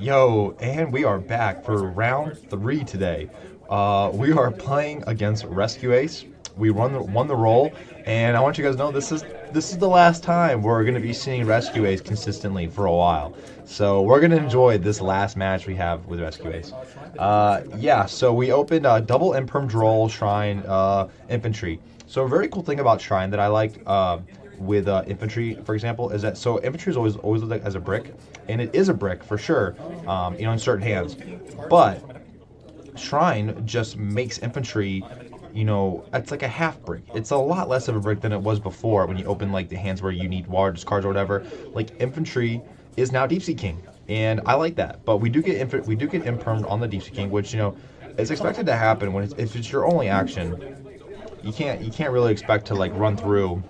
Yo, and we are back for round three today. We are playing against Rescue Ace. We won the roll, and I want you guys to know this is the last time we're going to be seeing Rescue Ace consistently for a while. So we're going to enjoy this last match we have with Rescue Ace. Yeah, so we opened double Imperm Droll Shrine Infantry. So a very cool thing about Shrine that I like with infantry, for example, is that so infantry is always looked like as a brick, and it is a brick for sure, in certain hands, but Shrine just makes infantry, it's like a half brick. It's a lot less of a brick than it was before when you open like the hands where you need large cards or whatever. Like infantry is now Deep Sea King, and I like that. But we do get impermed on the Deep Sea King, which is expected to happen when if it's your only action. You can't really expect to like run through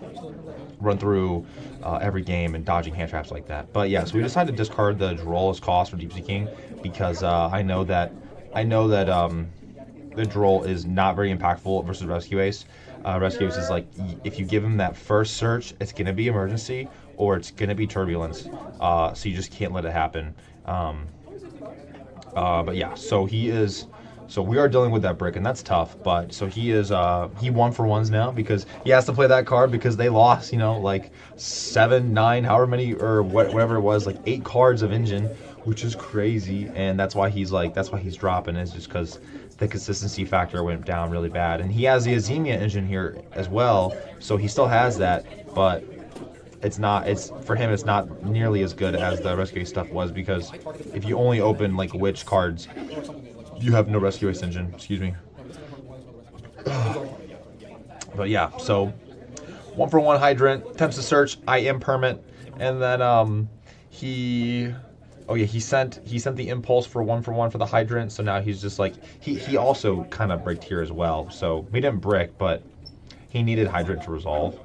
every game and dodging hand traps like that. But yeah, so we decided to discard the Droll as cost for Deep Sea King because I know that the Droll is not very impactful versus Rescue Ace. Rescue Ace is like if you give him that first search, it's gonna be emergency or it's gonna be turbulence. So you just can't let it happen. But yeah, so he is. So we are dealing with that brick, and that's tough. But so he is. He 1-for-1s now because he has to play that card because they lost. Like 7, 9, however many or whatever it was, like 8 cards of engine, which is crazy. And that's why he's dropping. Is just because the consistency factor went down really bad. And he has the Azemia engine here as well, so he still has that, but it's for him it's not nearly as good as the Rescue Ace stuff was because if you only open like witch cards, you have no Rescue Ace engine. Excuse me. But yeah, so 1-for-1 hydrant attempts to search. I am permit, and then he. Oh yeah, he sent the impulse for 1-for-1 for the hydrant. So now he's just like he also kind of bricked here as well. So he didn't brick, but he needed hydrant to resolve.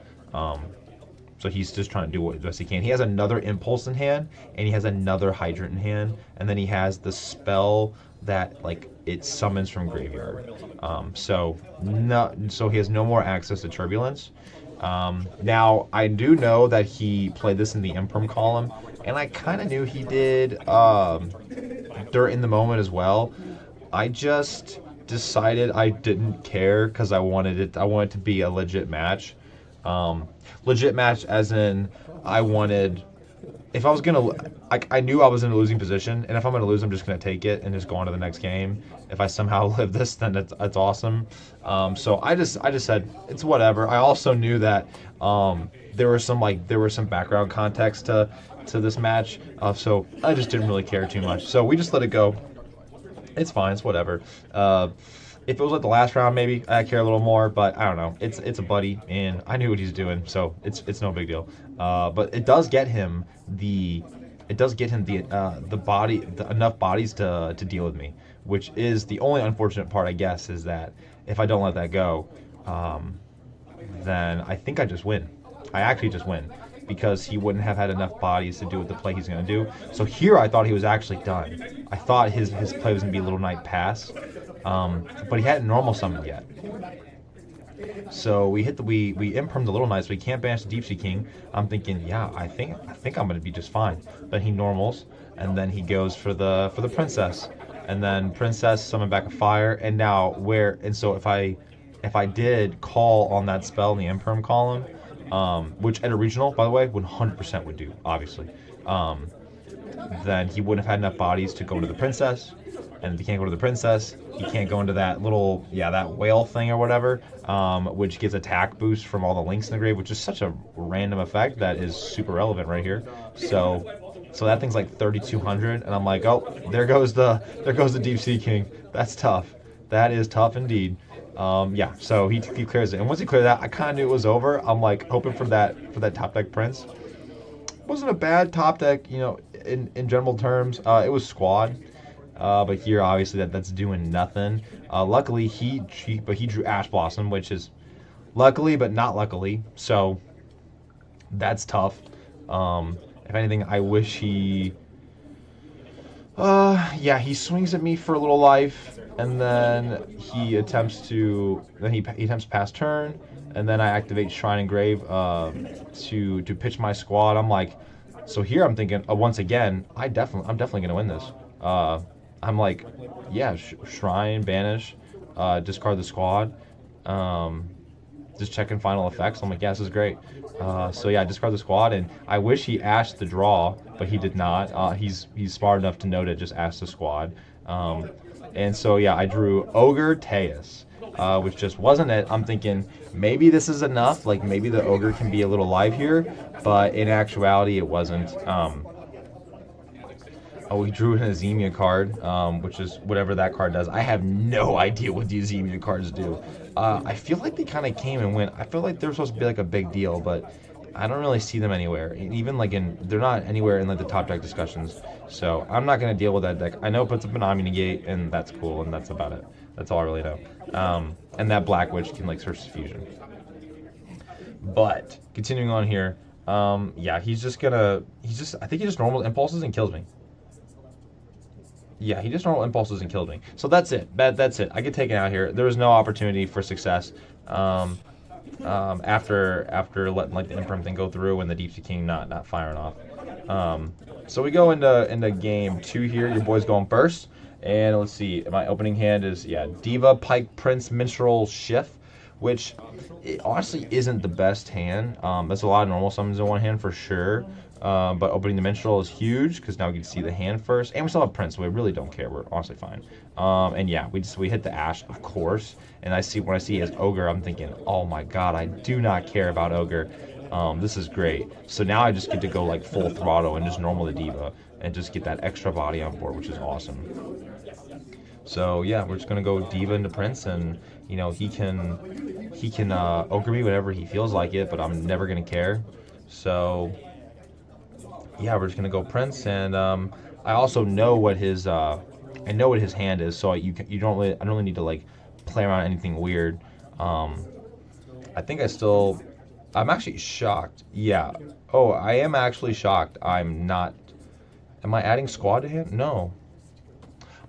So he's just trying to do what best he can. He has another impulse in hand, and he has another hydrant in hand, and then he has the spell that like it summons from graveyard. So he has no more access to turbulence. Now I do know that he played this in the imperm column, and I kind of knew he did in the moment as well. I just decided I didn't care because I wanted it to be a legit match. Legit match as in I wanted if I was gonna I knew I was in a losing position, and if I'm gonna lose I'm just gonna take it and just go on to the next game. If I somehow live this, then it's awesome. So I just said it's whatever. I also knew that there was some background context to this match, so I just didn't really care too much, so we just let it go. It's fine, it's whatever. If it was like the last round, maybe I'd care a little more, but I don't know. It's a buddy, and I knew what he's doing, so it's no big deal. But it does get him the enough bodies to deal with me, which is the only unfortunate part, I guess, is that if I don't let that go, then I think I just win. I actually just win because he wouldn't have had enough bodies to do what the play he's going to do. So here I thought he was actually done. I thought his play was going to be Little Knight Pass. But he hadn't normal summoned yet. So we imperm the Little Knight, so we can't banish the Deep Sea King. I'm thinking, yeah, I think I'm gonna be just fine. Then he normals, and then he goes for the Princess, and then Princess summon back a fire, and so if I did call on that spell in the imperm column, which at a regional, by the way, 100% would do, obviously, then he wouldn't have had enough bodies to go to the Princess. And if he can't go to the Princess, he can't go into that that whale thing or whatever, which gives attack boost from all the links in the grave, which is such a random effect that is super relevant right here. So that thing's like 3,200, and I'm like, oh, there goes the Deep Sea King. That's tough. That is tough indeed. Yeah, so he clears it, and once he cleared that, I kind of knew it was over. I'm like hoping for that top deck Prince. Wasn't a bad top deck, in general terms. It was squad. But here, obviously, that's doing nothing. Luckily, he drew Ash Blossom, which is luckily, but not luckily. So that's tough. If anything, I wish he. He swings at me for a little life, and then he attempts pass turn, and then I activate Shrine and Grave to pitch my squad. I'm like, so here I'm thinking once again, I'm definitely gonna win this. Uh, I'm like, yeah, Shrine, Banish, discard the squad. Um, just checking final effects. I'm like, yeah, this is great. So yeah, I discard the squad, and I wish he asked the draw, but he did not. He's smart enough to know to just ask the squad. Um, and so yeah, I drew Ogre Teus, which just wasn't it. I'm thinking maybe this is enough. Like maybe the Ogre can be a little live here, but in actuality, it wasn't. Oh, we drew an Azemia card, which is whatever that card does. I have no idea what the Azemia cards do. I feel like they kind of came and went. I feel like they're supposed to be like a big deal, but I don't really see them anywhere. And even like they're not anywhere in like the top deck discussions. So I'm not gonna deal with that deck. I know it puts up an Omni Negate, and that's cool, and that's about it. That's all I really know. And that Black Witch can like search fusion. But continuing on here, yeah, I think he just normal impulses and kills me. Yeah, he just normal impulses and killed me. So that's it. That's it. I get taken out here. There was no opportunity for success. After letting like the Imperm thing go through and the Deep Sea King not firing off. So we go into game 2 here. Your boy's going first. And let's see. My opening hand is Diva, Pike, Prince, Minstrel, Shift, which it honestly isn't the best hand. That's a lot of normal summons in one hand for sure. But opening the Minstrel is huge because now we can see the hand first, and we still have Prince, so we really don't care. We're honestly fine. And yeah, we hit the Ash, of course. And when I see his Ogre, I'm thinking, oh my god, I do not care about Ogre. This is great. So now I just get to go like full throttle and just normal the Diva and just get that extra body on board, which is awesome. So yeah, we're just gonna go Diva into Prince, and he can Ogre me whenever he feels like it, but I'm never gonna care. So yeah, we're just gonna go Prince, and I also know what his hand is, so I don't really need to like play around anything weird. I think I'm actually shocked. Yeah. Oh, I am actually shocked. I'm not. Am I adding squad to him? No.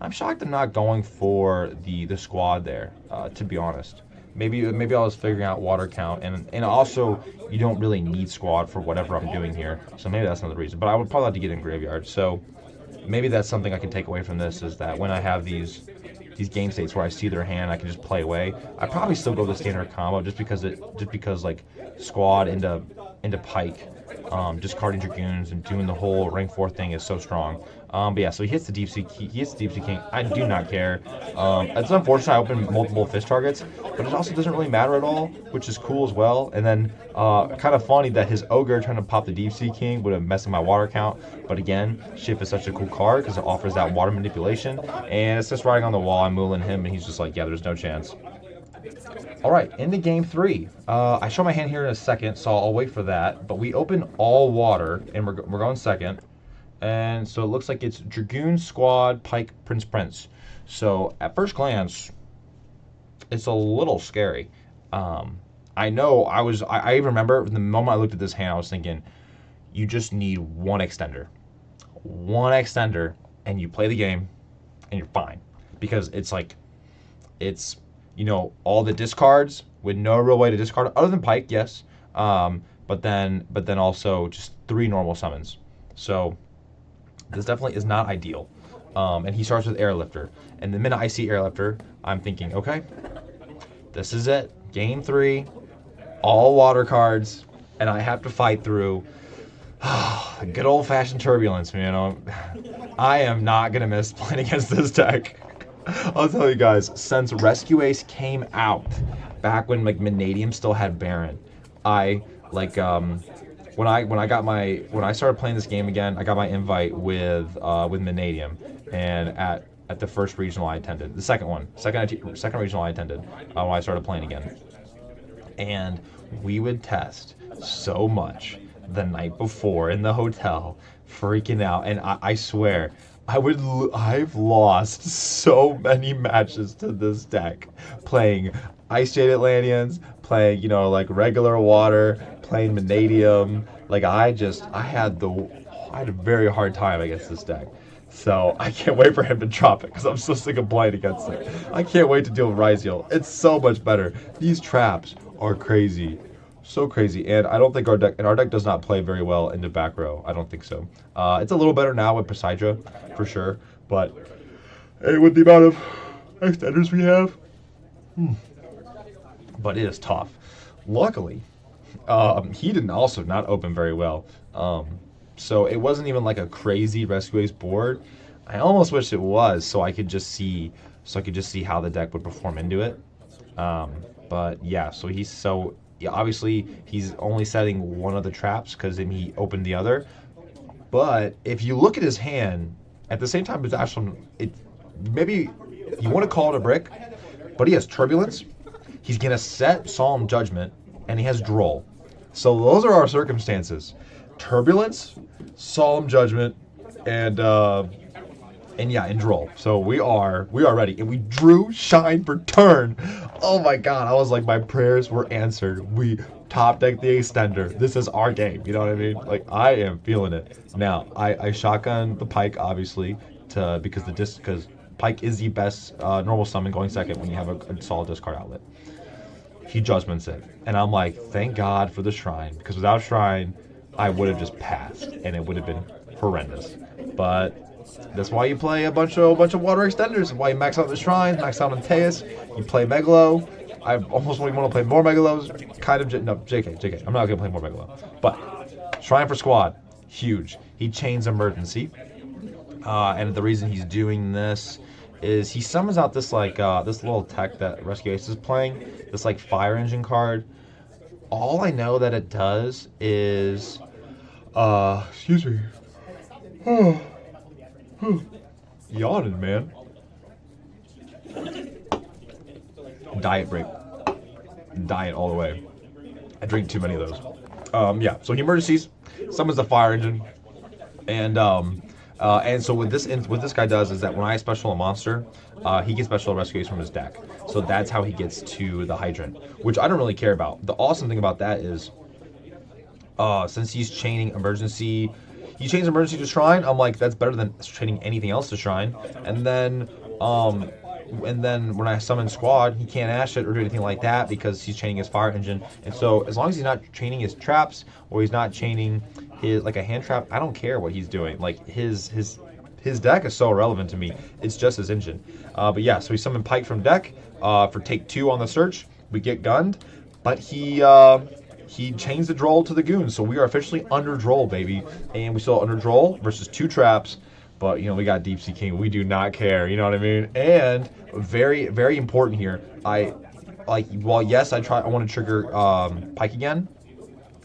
I'm shocked I'm not going for the squad there. To be honest. Maybe I was figuring out water count, and also you don't really need squad for whatever I'm doing here, so maybe that's another reason. But I would probably have to get in graveyard, so maybe that's something I can take away from this, is that when I have these game states where I see their hand, I can just play away. I probably still go the standard combo just because like squad into Pike, discarding Dragoons and doing the whole rank 4 thing is so strong. But yeah, so he hits the Deep Sea King. I do not care. It's unfortunate I opened multiple fish targets, but it also doesn't really matter at all, which is cool as well. And then kind of funny that his Ogre trying to pop the Deep Sea King would have messed my water count. But again, Shift is such a cool card because it offers that water manipulation, and it's just riding on the wall. I'm mooling him, and he's just like, yeah, there's no chance. All right, into game 3. I show my hand here in a second, so I'll wait for that. But we open all water, and we're going second. And so it looks like it's Dragoon, Squad, Pike, Prince. So at first glance, it's a little scary. I know I remember the moment I looked at this hand, I was thinking, you just need one extender. One extender, and you play the game, and you're fine. Because it's all the discards with no real way to discard, other than Pike, yes. But then also just 3 normal summons. So this definitely is not ideal. And he starts with Airlifter. And the minute I see Airlifter, I'm thinking, okay, this is it. Game 3, all water cards, and I have to fight through good old-fashioned turbulence, man. I am not going to miss playing against this deck. I'll tell you guys, since Rescue Ace came out, back when like Mannadium still had Baron, I like when I started playing this game again, I got my invite with Mannadium, and at the first regional I attended, the second regional I attended when I started playing again, and we would test so much the night before in the hotel, freaking out, and I swear I've lost so many matches to this deck playing Ice Jade Atlanteans, playing like regular water, playing Mannadium. Like I had a very hard time against this deck. So I can't wait for him to drop it because I'm so sick of playing against it. I can't wait to deal with Ryziel. It's so much better. These traps are crazy. So crazy, and I don't think our deck does not play very well into back row. I don't think so. It's a little better now with Poseidra, for sure, but with the amount of extenders we have, but it is tough. Luckily, he didn't also not open very well. So it wasn't even like a crazy Rescue Ace board. I almost wish it was, so I could just see how the deck would perform into it. But yeah, yeah, obviously he's only setting one of the traps because he opened the other. But if you look at his hand, at the same time as Ashland, maybe you want to call it a brick, but he has Turbulence. He's gonna set Solemn Judgment, and he has Droll. So those are our circumstances: Turbulence, Solemn Judgment, and yeah, and Droll. So we are ready, and we drew Shine for turn. Oh my God! I was like, my prayers were answered. We top deck the extender. This is our game. You know what I mean? Like, I am feeling it. Now I shotgun the Pike, obviously, because Pike is the best normal summon going second when you have a solid discard outlet. He judgments it, and I'm like, thank God for the Shrine, because without Shrine, I would have just passed, and it would have been horrendous. But that's why you play a bunch of water extenders. Why you max out the Shrines, max out on Teus. You play Megalo. I almost want to play more Megalos. No, JK. I'm not gonna play more Megalo. But Shrine for squad, huge. He chains Emergency, and the reason he's doing this is he summons out this this little tech that Rescue Ace is playing, this like Fire Engine card. All I know that it does is, excuse me, yawning, man. Diet break, diet all the way. I drink too many of those. Yeah. So he emergencies, summons the Fire Engine, and so what this guy does is that when I special a monster, he gets special rescues from his deck. So that's how he gets to the Hydrant, which I don't really care about. The awesome thing about that is, since he's chaining Emergency, he chains Emergency to Shrine. I'm like, that's better than chaining anything else to Shrine. And then when I summon Squad, he can't ash it or do anything like that because he's chaining his Fire Engine. And so as long as he's not chaining his traps or he's not chaining his like a hand trap, I don't care what he's doing. Like his deck is so irrelevant to me. It's just his engine. But yeah, so he summoned Pike from deck for take 2 on the search. We get gunned, but he chains the Droll to the Goon. So we are officially under Droll, baby, and we still under Droll versus 2 traps. But we got Deep Sea King. We do not care. You know what I mean? And very, very important here. While yes, I want to trigger Pike again.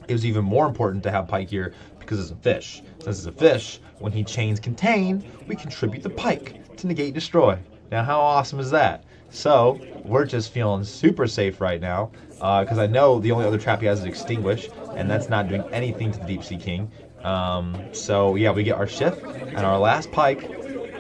It was even more important to have Pike here because it's a fish. Since it's a fish, when he chains Contain, we contribute the Pike to negate Destroy. Now, how awesome is that? So, we're just feeling super safe right now because I know the only other trap he has is Extinguish, and that's not doing anything to the Deep Sea King. So, yeah, we get our Shift and our last Pike,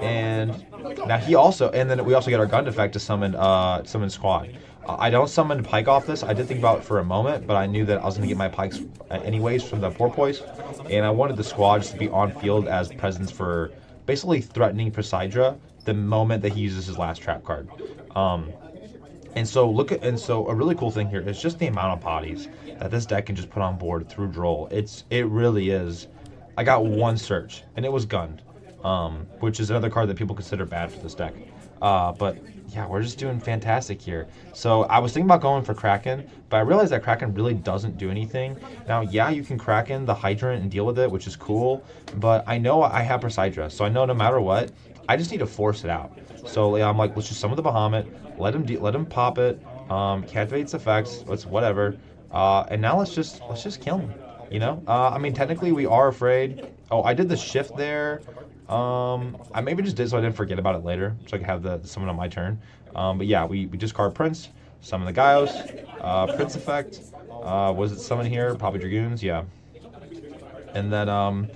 and now we also get our Gun Defect to summon Squad. I don't summon Pike off this. I did think about it for a moment, but I knew that I was going to get my Pikes anyways from the Porpoise, and I wanted the Squad just to be on field as presence for basically threatening Poseidra the moment that he uses his last trap card. And so a really cool thing here is just the amount of bodies that this deck can just put on board through Droll. It really is. I got 1 search, and it was gunned, which is another card that people consider bad for this deck. But yeah, we're just doing fantastic here. So I was thinking about going for Kraken, but I realized that Kraken really doesn't do anything. Now, yeah, you can Kraken the Hydrant and deal with it, which is cool, but I know I have Poseidra, so I know no matter what, I just need to force it out. So yeah, I'm like, let's just summon the Bahamut, let him pop it, captivates effects, let's whatever, and now let's just kill him. I mean, technically we are afraid. Oh, I did the shift there. I maybe just did so I didn't forget about it later, so I could have the summon on my turn. But yeah, we discard Prince, summon the Gaios, Prince effect. Was it summon here? Probably Dragoons, yeah. And then I'm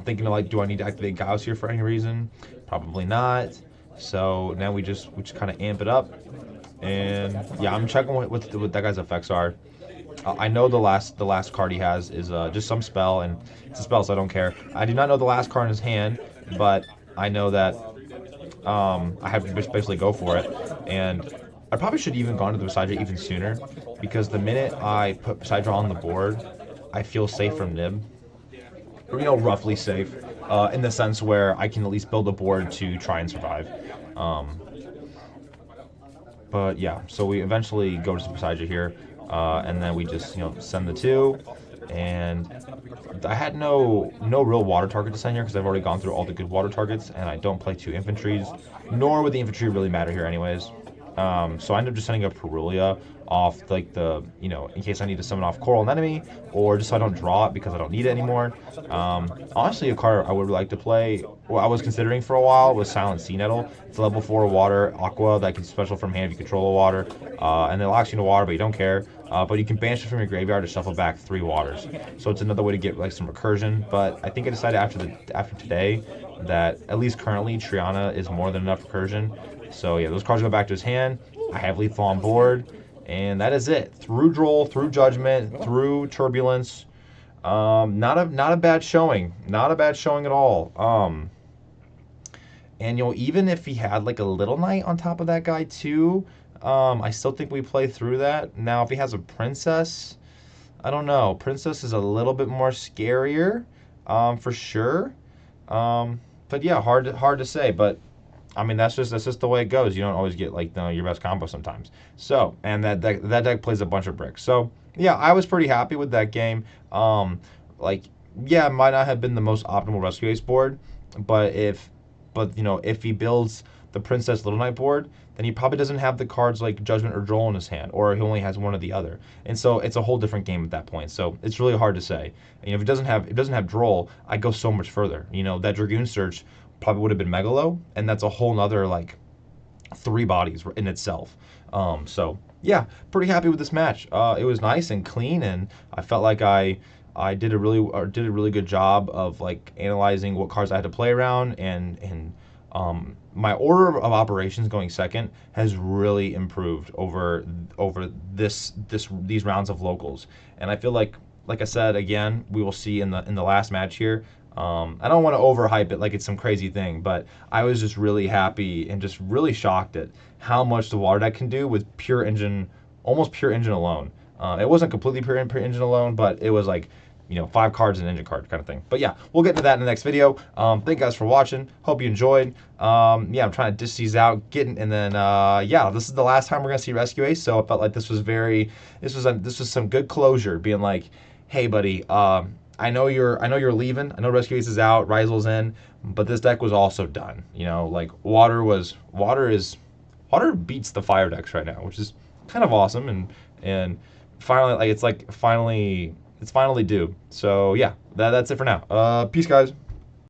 thinking of do I need to activate Gaios here for any reason? Probably not. So now we just kind of amp it up, and yeah, I'm checking what that guy's effects are. I know the last card he has is just some spell, and it's a spell, so I don't care. I do not know the last card in his hand, but I know that I have to basically go for it, and I probably should have even gone to the Poseidra even sooner. because the minute I put side draw on the board, I feel safe from Nib. Or, roughly safe, in the sense where I can at least build a board to try and survive. Um, but yeah, so we eventually go to Super Saiya here, and then we just send the two, and I had no real water target to send here because I've already gone through all the good water targets, and I don't play two infantries, nor would the infantry really matter here anyways. So I ended up just sending a Perulia off like in case I need to summon off Coral and Enemy, or just so I don't draw it because I don't need it anymore. Honestly, a card I would like to play, well, I was considering for a while, was Silent Sea Nettle. It's a level 4 water Aqua that can special from hand if you control a water, and it locks you into water, but you don't care. But you can banish it from your graveyard to shuffle back 3 waters. So it's another way to get like some recursion. But I think I decided after today that at least currently Triana is more than enough recursion. So yeah, those cards go back to his hand. I have lethal on board, and that is it. Through Droll, through Judgment, through Turbulence. Not a bad showing. Not a bad showing at all. And even if he had like a Little Knight on top of that guy too, I still think we play through that. Now, if he has a Princess, I don't know. Princess is a little bit more scarier, for sure. But yeah, hard to say. But I mean, that's just the way it goes. You don't always get like your best combo sometimes. So, and that deck plays a bunch of bricks. So yeah, I was pretty happy with that game. Like yeah, it might not have been the most optimal Rescue Ace board, but if he builds the Princess Little Knight board, then he probably doesn't have the cards like Judgment or Droll in his hand, or he only has one or the other. And so it's a whole different game at that point. So it's really hard to say. If it doesn't have Droll, I go so much further. That Dragoon Search probably would have been Megalo, and that's a whole nother like 3 bodies in itself. So yeah, pretty happy with this match. It was nice and clean, and I felt like I did a really good job of like analyzing what cards I had to play around, and my order of operations going second has really improved over these rounds of locals, and I feel like I said again, we will see in the last match here. I don't want to overhype it like it's some crazy thing, but I was just really happy and just really shocked at how much the water deck can do with pure engine, almost pure engine alone. It wasn't completely pure engine alone, but it was like 5 cards and engine card kind of thing. But yeah, we'll get into that in the next video. Thank you guys for watching. Hope you enjoyed. Yeah, I'm trying to dish these out, and then yeah, this is the last time we're gonna see Rescue Ace, so I felt like this was some good closure, being like, hey buddy, I know you're leaving. I know Rescue Ace is out, Rizel's in, but this deck was also done. Like water beats the fire decks right now, which is kind of awesome, and finally, like it's finally due. So yeah, that's it for now. Peace, guys.